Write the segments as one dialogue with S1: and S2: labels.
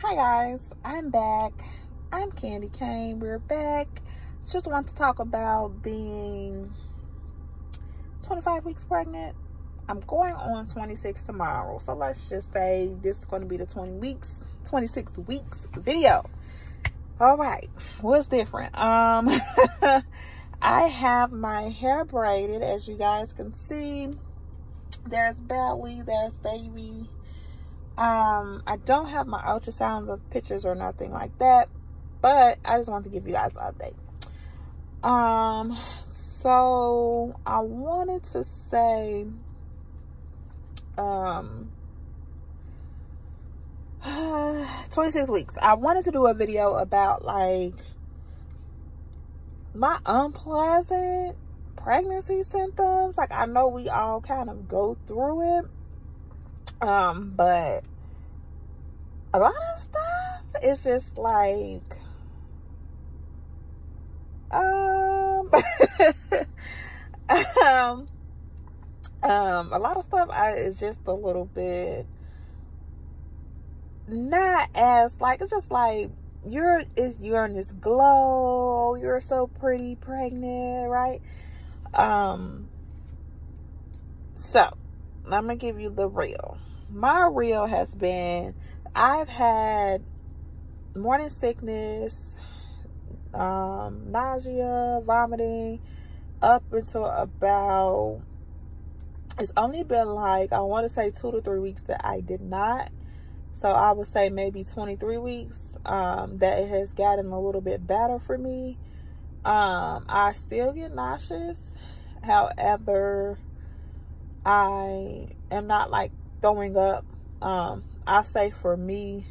S1: Hi guys, I'm back. I'm Candy Cane. We're back. Just want to talk about being 25 weeks pregnant. I'm going on 26 tomorrow. So let's just say this is going to be the 26 weeks video. All right. What's different? I have my hair braided, as you guys can see. There's belly, there's baby. I don't have my ultrasounds of pictures or nothing like that, but I just want to give you guys an update. So I wanted to say, 26 weeks. I wanted to do a video about like my unpleasant pregnancy symptoms. Like, I know we all kind of go through it. But a lot of stuff is just like, a lot of stuff is just a little bit not as like, it's just like you're in this glow, you're so pretty pregnant, right? So I'm gonna give you the real. My real has been, I've had morning sickness, nausea, vomiting, up until about, it's only been like, I want to say 2 to 3 weeks that I did not. So I would say maybe 23 weeks that it has gotten a little bit better for me. I still get nauseous. However, I am not like throwing up. I say for me,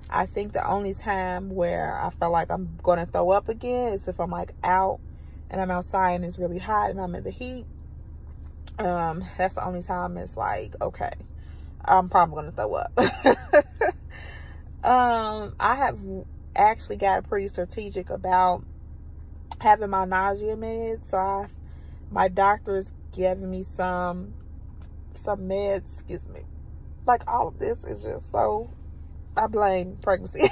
S1: I think the only time where I feel like I'm going to throw up again is if I'm like out and I'm outside and it's really hot and I'm in the heat. That's the only time it's like, okay, I'm probably going to throw up. I have actually got pretty strategic about having my nausea meds. So my doctor's giving me some meds, excuse me. Like, all of this is just so, I blame pregnancy.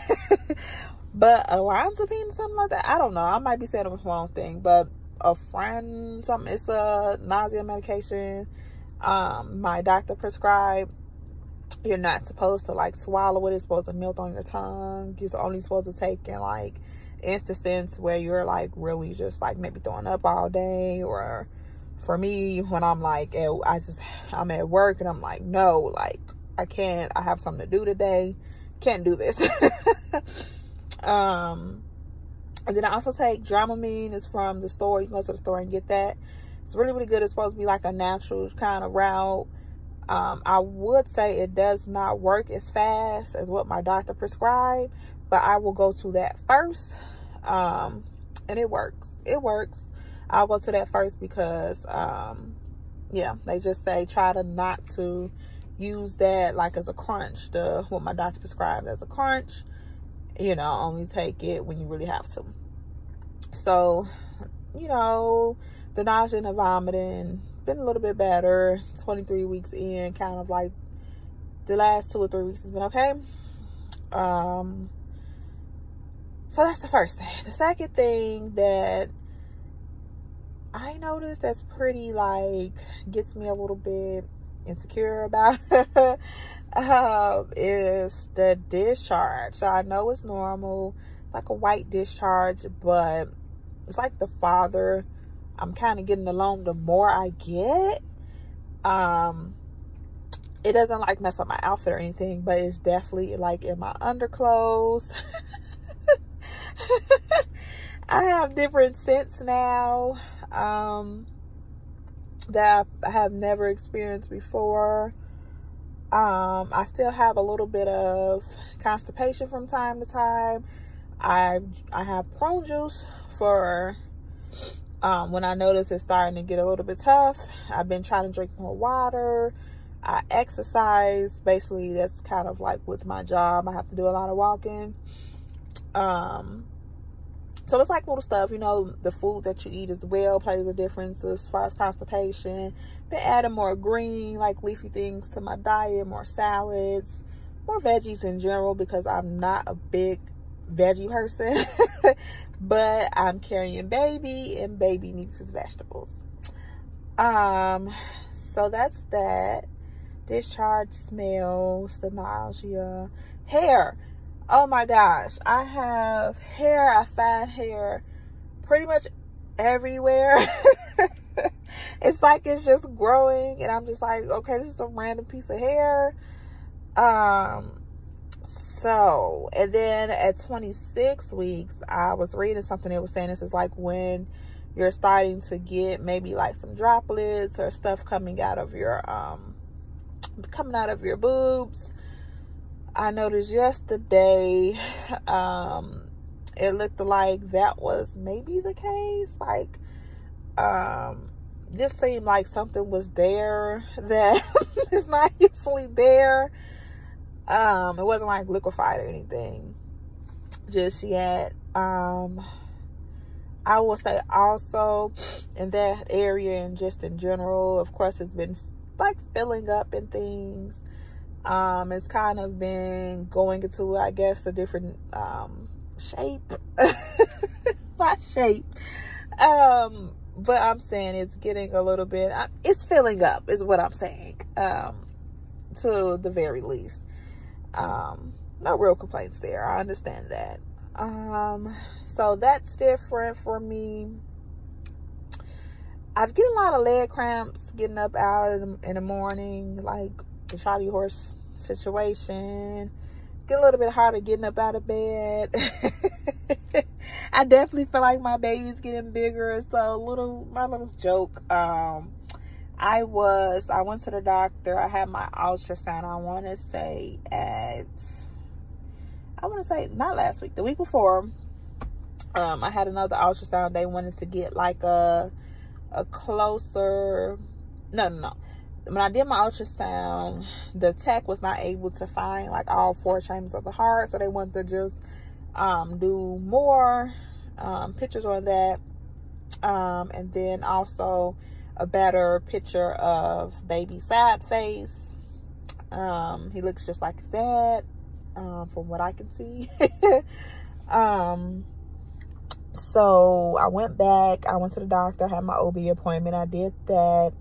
S1: But olanzapine, something like that, I don't know, I might be saying the wrong thing, but a friend, something, it's a nausea medication my doctor prescribed. You're not supposed to like swallow it. It's supposed to melt on your tongue. You're only supposed to take in like instances where you're like really just like maybe throwing up all day, or for me, when I'm like, I'm at work and I'm like, no, like, I can't, I have something to do today. Can't do this. And then I also take Dramamine. It's from the store. You can go to the store and get that. It's really, really good. It's supposed to be like a natural kind of route. I would say it does not work as fast as what my doctor prescribed, but I will go to that first. And it works. It works. I'll go to that first because, yeah, they just say try to not to use that like as a crunch, what my doctor prescribed as a crunch. You know, only take it when you really have to. So, you know, the nausea and the vomiting been a little bit better. 23 weeks in, kind of like the last 2 or 3 weeks has been okay. So that's the first thing. The second thing that I noticed that's pretty like gets me a little bit insecure about is the discharge. So I know it's normal, like a white discharge, but it's like the farther I'm kind of getting along, the more I get. It doesn't like mess up my outfit or anything, but it's definitely like in my underclothes. I have different scents now that I have never experienced before. I still have a little bit of constipation from time to time. I have prune juice for when I notice it's starting to get a little bit tough. I've been trying to drink more water. I exercise. Basically, that's kind of like with my job, I have to do a lot of walking. So it's like little stuff, you know, the food that you eat as well plays a difference as far as constipation. Been adding more green, like leafy things to my diet, more salads, more veggies in general because I'm not a big veggie person. But I'm carrying baby, and baby needs his vegetables. So that's that. Discharge, smells, the nausea, hair. Oh my gosh, I have hair. I find hair pretty much everywhere. It's like it's just growing, and I'm just like, okay, this is a random piece of hair. So, and then at 26 weeks, I was reading something that was saying this is like when you're starting to get maybe like some droplets or stuff coming out of your boobs. I noticed yesterday, it looked like that was maybe the case. Like, just seemed like something was there that is not usually there. It wasn't like liquefied or anything, just yet. I will say also in that area and just in general, of course, it's been like filling up and things. It's kind of been going into, I guess, a different shape. Not shape. But I'm saying it's getting a little bit, it's filling up is what I'm saying, to the very least. No real complaints there. I understand that. So that's different for me. I've getting a lot of leg cramps getting up out in the morning, like the Charlie horse situation. Get a little bit harder getting up out of bed. I definitely feel like my baby's getting bigger. So my little joke. I went to the doctor. I had my ultrasound. I want to say not last week, the week before. I had another ultrasound. They wanted to get like a closer. No. When I did my ultrasound, the tech was not able to find like all 4 chambers of the heart, so they wanted to just do more pictures on that, and then also a better picture of baby's side face. He looks just like his dad, from what I can see. So I went back. I went to the doctor, had my OB appointment. I did that.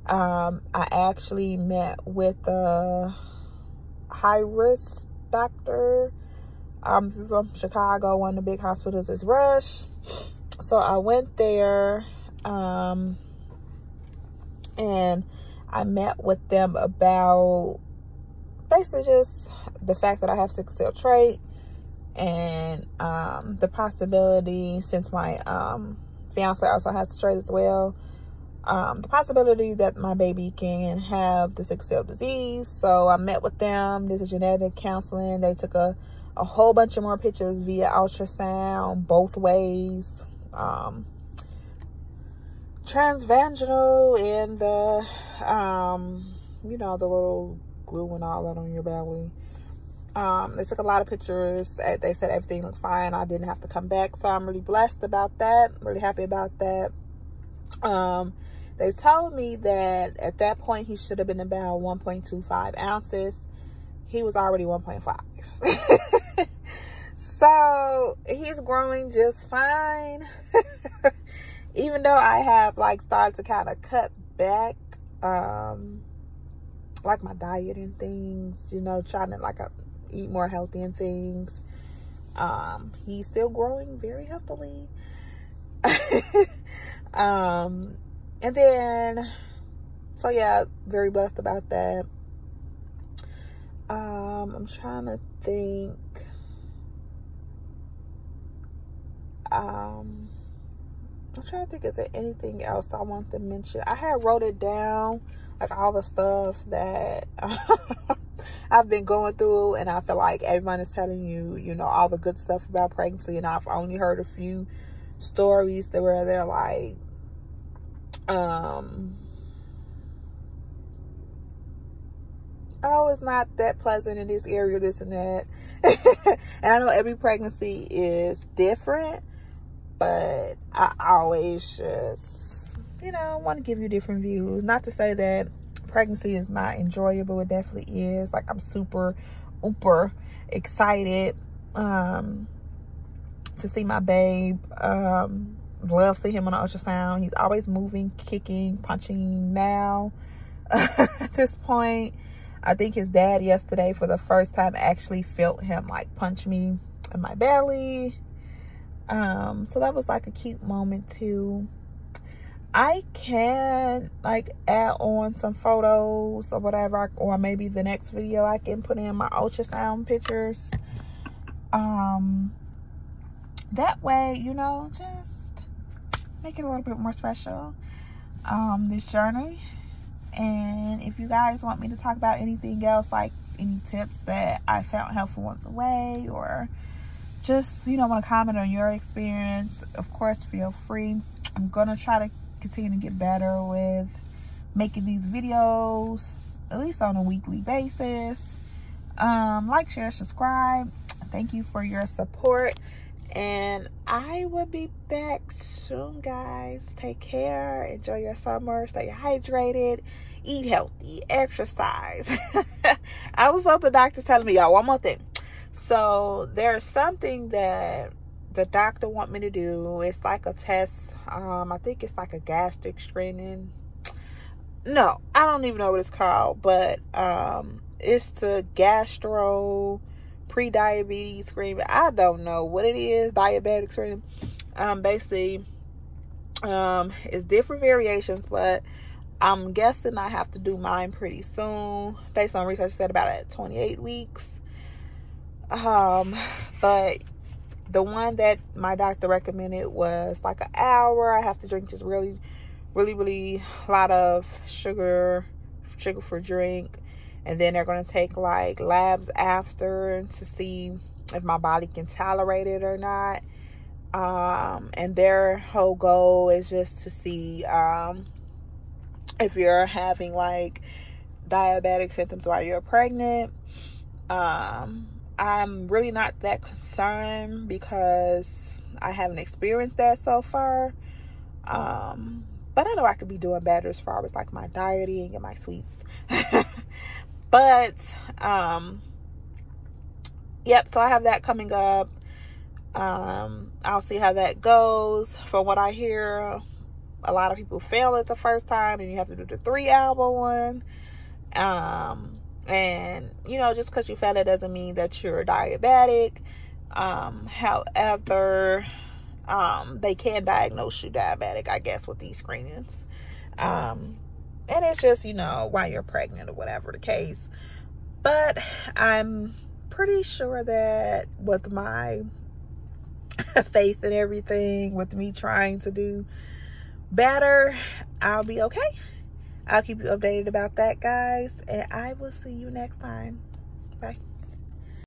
S1: I actually met with a high-risk doctor. I'm from Chicago. One of the big hospitals is Rush. So I went there, and I met with them about basically just the fact that I have sickle cell trait, and the possibility, since my fiance also has the trait as well, the possibility that my baby can have the sickle cell disease. So I met with them, did a genetic counseling. They took a whole bunch of more pictures via ultrasound, both ways. Transvaginal and the, you know, the little glue and all that on your belly. They took a lot of pictures. They said everything looked fine. I didn't have to come back. So I'm really blessed about that. Really happy about that. They told me that at that point he should have been about 1.25 ounces. He was already 1.5. So he's growing just fine. Even though I have like started to kind of cut back, like my diet and things, you know, trying to like eat more healthy and things. He's still growing very healthily. And then, so yeah, very blessed about that. I'm trying to think. I'm trying to think, is there anything else I want to mention? I had wrote it down, like all the stuff that I've been going through, and I feel like everyone is telling you, you know, all the good stuff about pregnancy, and I've only heard a few stories that where they're like, oh, it's not that pleasant in this area, this and that. And I know every pregnancy is different, but I always just, you know, want to give you different views. Not to say that pregnancy is not enjoyable. It definitely is. Like, I'm super uber excited to see my babe. Love seeing him on the ultrasound. He's always moving, kicking, punching now. At this point, I think his dad yesterday for the first time actually felt him like punch me in my belly. So that was like a cute moment too. I can like add on some photos or whatever, or maybe the next video I can put in my ultrasound pictures. That way, you know, just make it a little bit more special, this journey. And if you guys want me to talk about anything else, like any tips that I found helpful on the way, or just, you know, want to comment on your experience, of course, feel free. I'm gonna try to continue to get better with making these videos, at least on a weekly basis. Like, share, subscribe. Thank you for your support, and I will be back soon, guys. Take care, enjoy your summer, stay hydrated, eat healthy, exercise. I was up, the doctor's telling me, y'all, one more thing. So there's something that the doctor want me to do. It's like a test. I think it's like a gastric screening. No, I don't even know what it's called, but it's the gastro pre-diabetes screening. I don't know what it is. Diabetic screening. Basically, it's different variations, but I'm guessing I have to do mine pretty soon, based on research said about at 28 weeks. But the one that my doctor recommended was like an hour. I have to drink just really a lot of sugar for drink, and then they're going to take like labs after to see if my body can tolerate it or not. And their whole goal is just to see if you're having like diabetic symptoms while you're pregnant. I'm really not that concerned because I haven't experienced that so far. But I know I could be doing better as far as like my dieting and my sweets. But yep, so I have that coming up. I'll see how that goes. From what I hear, a lot of people fail it the first time, and you have to do the 3-hour one. And you know, just because you fail it doesn't mean that you're diabetic. However, they can diagnose you diabetic, I guess, with these screenings. And it's just, you know, while you're pregnant or whatever the case. But I'm pretty sure that with my faith and everything, with me trying to do better, I'll be okay. I'll keep you updated about that, guys, and I will see you next time. Bye.